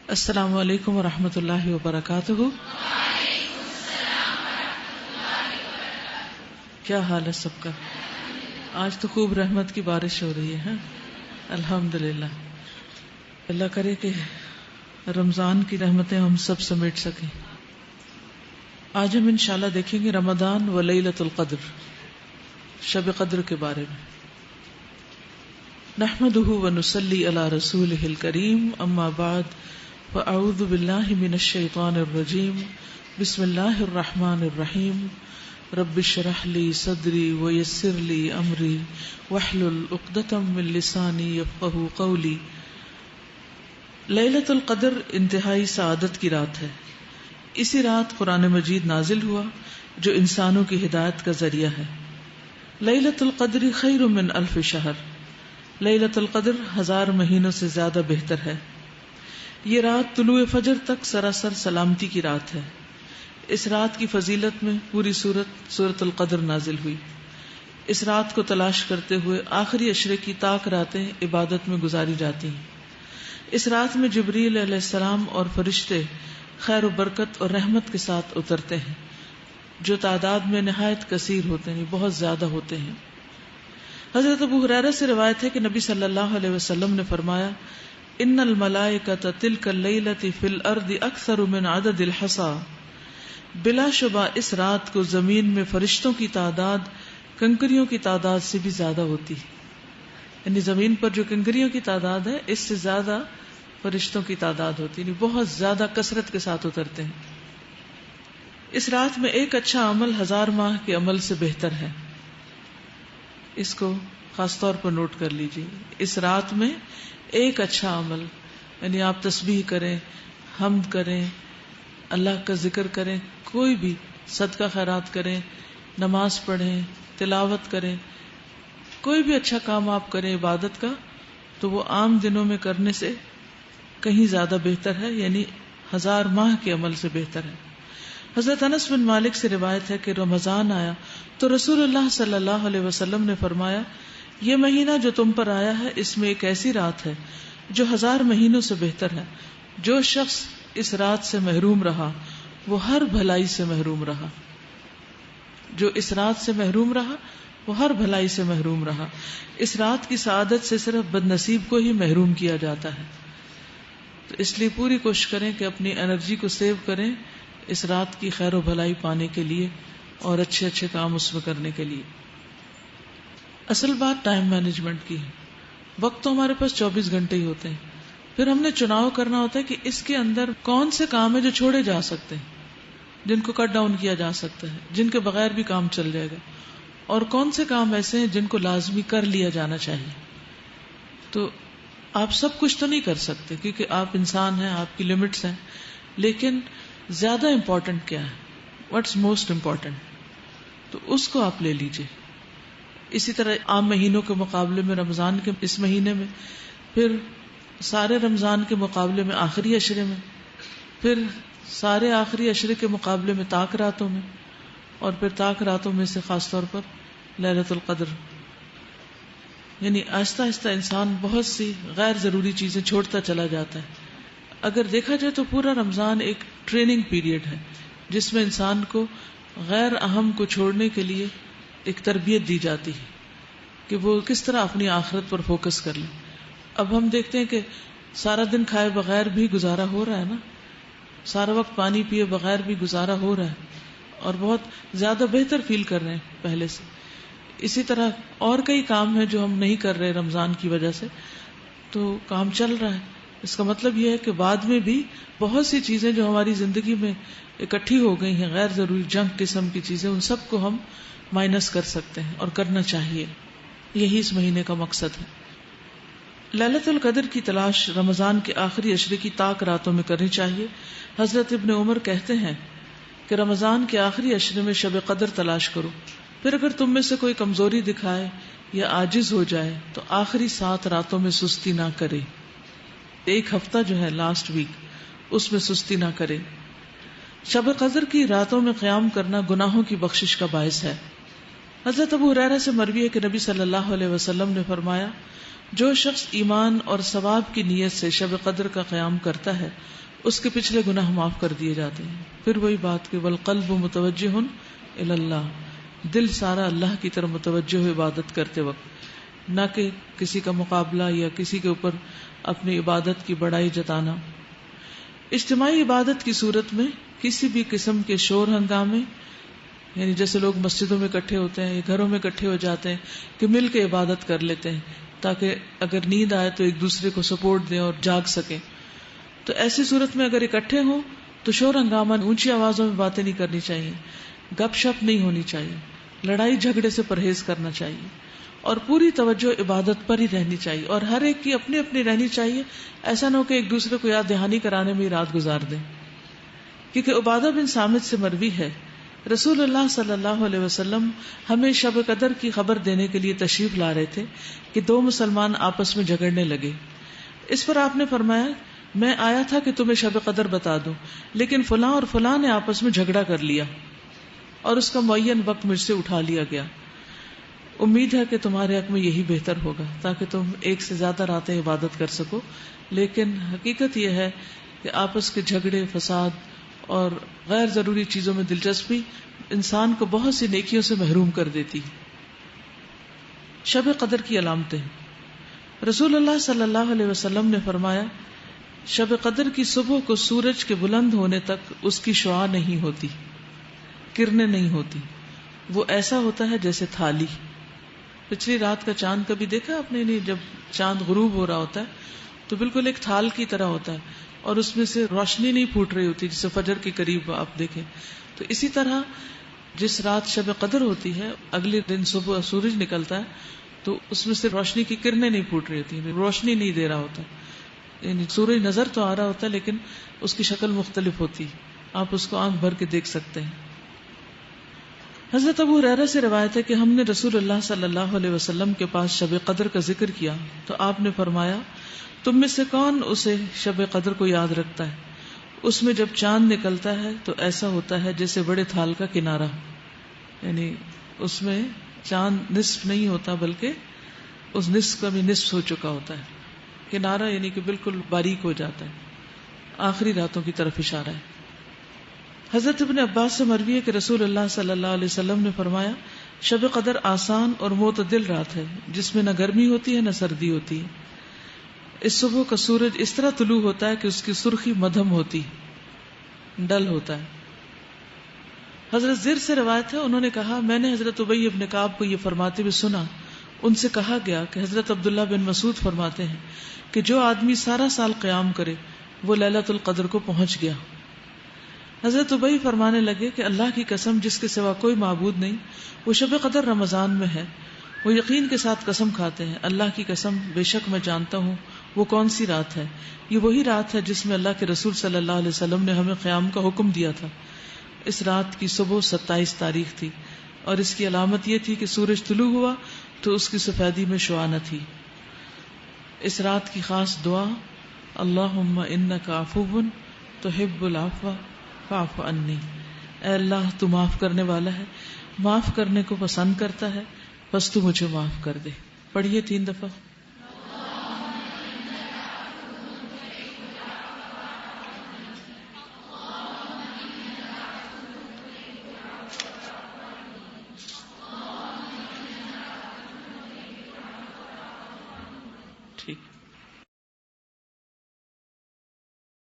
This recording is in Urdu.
السلام علیکم ورحمۃ اللہ وبرکاتہ۔ کیا حال ہے سب کا؟ آج تو خوب رحمت کی بارش ہو رہی ہے، الحمدللہ۔ اللہ کرے کہ رمضان کی رحمتیں ہم سب سمیٹ سکیں۔ آج ہم انشاءاللہ دیکھیں گے رمضان و لیلۃ القدر، شب قدر کے بارے میں۔ نحمدہ ونصلی علی رسولہ الکریم، اما بعد فاعوذ باللہ من الشیطان الرجیم، بسم اللہ الرحمن الرحیم۔ رب اشرح لی صدری ویسر لی امری واحلل عقدۃ من لسانی یفقہوا قولی۔ لیلۃ القدر انتہائی سعادت کی رات ہے۔ اسی رات قرآن مجید نازل ہوا جو انسانوں کی ہدایت کا ذریعہ ہے۔ لیلۃ القدر خیر من الف شہر، لیلۃ القدر 1000 مہینوں سے زیادہ بہتر ہے۔ یہ رات طلوع فجر تک سراسر سلامتی کی رات ہے۔ اس رات کی فضیلت میں پوری سورۃ القدر نازل ہوئی۔ اس رات کو تلاش کرتے ہوئے آخری عشرے کی طاق راتیں عبادت میں گزاری جاتی ہیں۔ اس رات میں جبریل علیہ السلام اور فرشتے خیر و برکت اور رحمت کے ساتھ اترتے ہیں، جو تعداد میں نہایت کثیر ہوتے ہیں، بہت زیادہ ہوتے ہیں۔ حضرت ابو ہریرہ سے روایت ہے کہ نبی صلی اللہ علیہ وسلم نے فرمایا، ان الملائکۃ تلک اللیلۃ فی الارض اکثر من عدد الحصى، بلا شبہ اس رات کو زمین میں فرشتوں کی تعداد کنکریوں کی تعداد سے بھی زیادہ ہوتی ہے۔ یعنی زمین پر جو کنکریوں کی تعداد ہے اس سے زیادہ فرشتوں کی تعداد ہوتی ہے، یعنی بہت زیادہ کثرت کے ساتھ اترتے ہیں۔ اس رات میں ایک اچھا عمل 1000 ماہ کے عمل سے بہتر ہے۔ اس کو خاص طور پر نوٹ کر لیجیے۔ اس رات میں ایک اچھا عمل، یعنی آپ تسبیح کریں، حمد کریں، اللہ کا ذکر کریں، کوئی بھی صدقہ خیرات کریں، نماز پڑھیں، تلاوت کریں، کوئی بھی اچھا کام آپ کریں عبادت کا، تو وہ عام دنوں میں کرنے سے کہیں زیادہ بہتر ہے، یعنی 1000 ماہ کے عمل سے بہتر ہے۔ حضرت انس بن مالک سے روایت ہے کہ رمضان آیا تو رسول اللہ صلی اللہ علیہ وسلم نے فرمایا، یہ مہینہ جو تم پر آیا ہے اس میں ایک ایسی رات ہے جو 1000 مہینوں سے بہتر ہے۔ جو شخص اس رات سے محروم رہا وہ ہر بھلائی سے محروم رہا۔ جو اس رات سے محروم رہا وہ ہر بھلائی سے محروم رہا۔ اس رات کی سعادت سے صرف بد نصیب کو ہی محروم کیا جاتا ہے۔ تو اس لیے پوری کوشش کریں کہ اپنی انرجی کو سیو کریں اس رات کی خیر و بھلائی پانے کے لیے اور اچھے اچھے کام اس میں کرنے کے لیے۔ اصل بات ٹائم مینجمنٹ کی ہے۔ وقت تو ہمارے پاس 24 گھنٹے ہی ہوتے ہیں، پھر ہم نے چناؤ کرنا ہوتا ہے کہ اس کے اندر کون سے کام ہیں جو چھوڑے جا سکتے ہیں، جن کو کٹ ڈاؤن کیا جا سکتا ہے، جن کے بغیر بھی کام چل جائے گا، اور کون سے کام ایسے ہیں جن کو لازمی کر لیا جانا چاہیے۔ تو آپ سب کچھ تو نہیں کر سکتے کیونکہ آپ انسان ہیں، آپ کی لمٹس ہیں، لیکن زیادہ امپورٹنٹ کیا ہے، واٹس موسٹ امپورٹنٹ، تو اس کو آپ لے لیجئے۔ اسی طرح عام مہینوں کے مقابلے میں رمضان کے اس مہینے میں، پھر سارے رمضان کے مقابلے میں آخری عشرے میں، پھر سارے آخری عشرے کے مقابلے میں طاق راتوں میں، اور پھر طاق راتوں میں سے خاص طور پر لیلۃ القدر۔ یعنی آہستہ آہستہ انسان بہت سی غیر ضروری چیزیں چھوڑتا چلا جاتا ہے۔ اگر دیکھا جائے تو پورا رمضان ایک ٹریننگ پیریڈ ہے جس میں انسان کو غیر اہم کو چھوڑنے کے لیے ایک تربیت دی جاتی ہے کہ وہ کس طرح اپنی آخرت پر فوکس کر لیں۔ اب ہم دیکھتے ہیں کہ سارا دن کھائے بغیر بھی گزارا ہو رہا ہے نا، سارا وقت پانی پیے بغیر بھی گزارا ہو رہا ہے، اور بہت زیادہ بہتر فیل کر رہے ہیں پہلے سے۔ اسی طرح اور کئی کام ہیں جو ہم نہیں کر رہے رمضان کی وجہ سے، تو کام چل رہا ہے۔ اس کا مطلب یہ ہے کہ بعد میں بھی بہت سی چیزیں جو ہماری زندگی میں اکٹھی ہو گئی ہیں، غیر ضروری جنک قسم کی چیزیں، ان سب کو ہم مائنس کر سکتے ہیں اور کرنا چاہیے۔ یہی اس مہینے کا مقصد ہے۔ لیلۃ القدر کی تلاش رمضان کے آخری عشرے کی طاق راتوں میں کرنی چاہیے۔ حضرت ابن عمر کہتے ہیں کہ رمضان کے آخری عشرے میں شب قدر تلاش کرو، پھر اگر تم میں سے کوئی کمزوری دکھائے یا عاجز ہو جائے تو آخری 7 راتوں میں سستی نہ کرے۔ ایک ہفتہ جو ہے لاسٹ ویک، اس میں سستی نہ کرے۔ شب قدر کی راتوں میں قیام کرنا گناہوں کی بخشش کا باعث ہے۔ حضرت ابو ہریرہ سے مروی ہے کہ نبی صلی اللہ علیہ وسلم نے فرمایا، جو شخص ایمان اور ثواب کی نیت سے شب قدر کا قیام کرتا ہے اس کے پچھلے گناہ معاف کر دیے جاتے ہیں. پھر وہی بات کہ والقلب متوجہ الی اللہ، دل سارا اللہ کی طرف متوجہ ہو عبادت کرتے وقت، نہ کہ کسی کا مقابلہ یا کسی کے اوپر اپنی عبادت کی بڑائی جتانا. اجتماعی عبادت کی صورت میں کسی بھی قسم کے شور ہنگامے، یعنی جیسے لوگ مسجدوں میں اکٹھے ہوتے ہیں یا گھروں میں اکٹھے ہو جاتے ہیں کہ مل کے عبادت کر لیتے ہیں تاکہ اگر نیند آئے تو ایک دوسرے کو سپورٹ دیں اور جاگ سکیں. تو ایسی صورت میں اگر اکٹھے ہوں تو شور ہنگامہ، اونچی آوازوں میں باتیں نہیں کرنی چاہیے، گپ شپ نہیں ہونی چاہیے، لڑائی جھگڑے سے پرہیز کرنا چاہیے اور پوری توجہ عبادت پر ہی رہنی چاہیے، اور ہر ایک کی اپنی اپنی رہنی چاہیے. ایسا نہ ہو کہ ایک دوسرے کو یاد دہانی کرانے میں ہی رات گزار دیں. کیونکہ عبادہ بن صامت سے مروی ہے رسول اللہ صلی اللہ علیہ وسلم ہمیں شب قدر کی خبر دینے کے لیے تشریف لا رہے تھے کہ دو مسلمان آپس میں جھگڑنے لگے. اس پر آپ نے فرمایا میں آیا تھا کہ تمہیں شب قدر بتا دوں، لیکن فلاں اور فلاں نے آپس میں جھگڑا کر لیا اور اس کا معین وقت مجھ سے اٹھا لیا گیا. امید ہے کہ تمہارے حق میں یہی بہتر ہوگا تاکہ تم ایک سے زیادہ راتیں عبادت کر سکو. لیکن حقیقت یہ ہے کہ آپس کے جھگڑے، فساد اور غیر ضروری چیزوں میں دلچسپی انسان کو بہت سی نیکیوں سے محروم کر دیتی. شب قدر کی علامتیں. رسول اللہ صلی اللہ علیہ وسلم نے فرمایا شب قدر کی صبح کو سورج کے بلند ہونے تک اس کی شعاع نہیں ہوتی، کرنیں نہیں ہوتی، وہ ایسا ہوتا ہے جیسے تھالی. پچھلی رات کا چاند کبھی دیکھا آپ نے؟ نہیں. جب چاند غروب ہو رہا ہوتا ہے تو بالکل ایک تھال کی طرح ہوتا ہے اور اس میں سے روشنی نہیں پھوٹ رہی ہوتی جسے فجر کے قریب آپ دیکھیں. تو اسی طرح جس رات شب قدر ہوتی ہے اگلے دن صبح سورج نکلتا ہے تو اس میں سے روشنی کی کرنیں نہیں پھوٹ رہی ہوتی، روشنی نہیں دے رہا ہوتا، یعنی سورج نظر تو آ رہا ہوتا ہے لیکن اس کی شکل مختلف ہوتی، آپ اس کو آنکھ بھر کے دیکھ سکتے ہیں. حضرت ابو ہریرہ سے روایت ہے کہ ہم نے رسول اللہ صلی اللہ علیہ وسلم کے پاس شب قدر کا ذکر کیا تو آپ نے فرمایا تم میں سے کون اسے شب قدر کو یاد رکھتا ہے؟ اس میں جب چاند نکلتا ہے تو ایسا ہوتا ہے جیسے بڑے تھال کا کنارہ، یعنی اس میں چاند نصف نہیں ہوتا بلکہ اس نصف کا بھی نصف ہو چکا ہوتا ہے. کنارہ یعنی کہ بالکل باریک ہو جاتا ہے. آخری راتوں کی طرف اشارہ ہے. حضرت ابن عباس سے مروی ہے کہ رسول اللہ صلی اللہ علیہ وسلم نے فرمایا شب قدر آسان اور معتدل رات ہے جس میں نہ گرمی ہوتی ہے نہ سردی ہوتی ہے. اس صبح کا سورج اس طرح طلوع ہوتا ہے کہ اس کی سرخی مدھم ہوتی، ڈل ہوتا ہے. حضرت زر سے روایت ہے انہوں نے کہا میں نے حضرت ابی ابن کعب کو یہ فرماتے ہوئے سنا. ان سے کہا گیا کہ حضرت عبداللہ بن مسعود فرماتے ہیں کہ جو آدمی سارا سال قیام کرے وہ لیلۃ القدر کو پہنچ گیا. حضرت ابی فرمانے لگے کہ اللہ کی قسم جس کے سوا کوئی معبود نہیں، وہ شب قدر رمضان میں ہے. وہ یقین کے ساتھ قسم کھاتے ہیں اللہ کی قسم بے شک میں جانتا ہوں وہ کون سی رات ہے. یہ وہی رات ہے جس میں اللہ کے رسول صلی اللہ علیہ وسلم نے ہمیں قیام کا حکم دیا تھا. اس رات کی صبح 27 تاریخ تھی اور اس کی علامت یہ تھی کہ سورج طلوع ہوا تو اس کی سفیدی میں شعاع نہ تھی. اس رات کی خاص دعا اللہم انک عفو تحب العفو فاعف عنی، اے اللہ تو معاف کرنے والا ہے، معاف کرنے کو پسند کرتا ہے، بس تو مجھے معاف کر دے. پڑھیے 3 دفعہ.